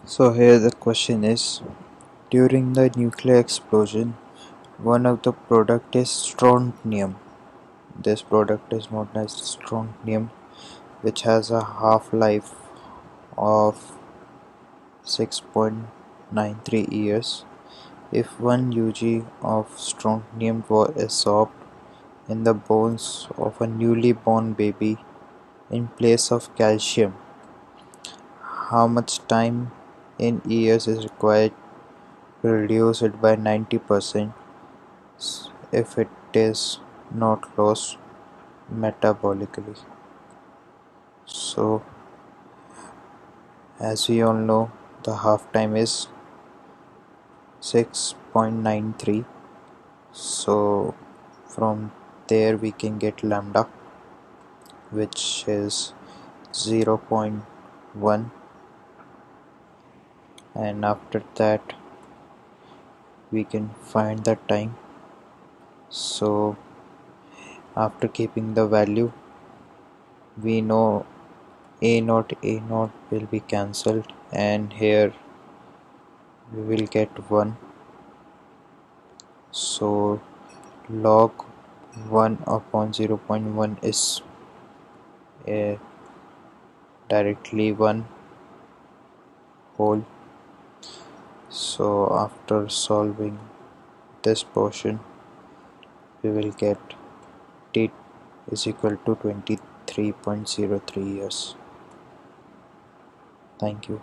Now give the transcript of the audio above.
So here the question is, during the nuclear explosion, one of the product is strontium. This product is known as strontium, which has a half-life of 6.93 years. If 1 kg of strontium was absorbed in the bones of a newly born baby in place of calcium, how much time in years is required to reduce it by 90% if it is not lost metabolically? So, as we all know, the half time is 6.93. So, from there we can get lambda, which is 0.1, and after that we can find the time. So, after keeping the value, we know a naught will be cancelled, and here we will get 1. So log 1 upon 0.1 is directly 1 whole. So after solving this portion, we will get t is equal to 23.03 years. Thank you.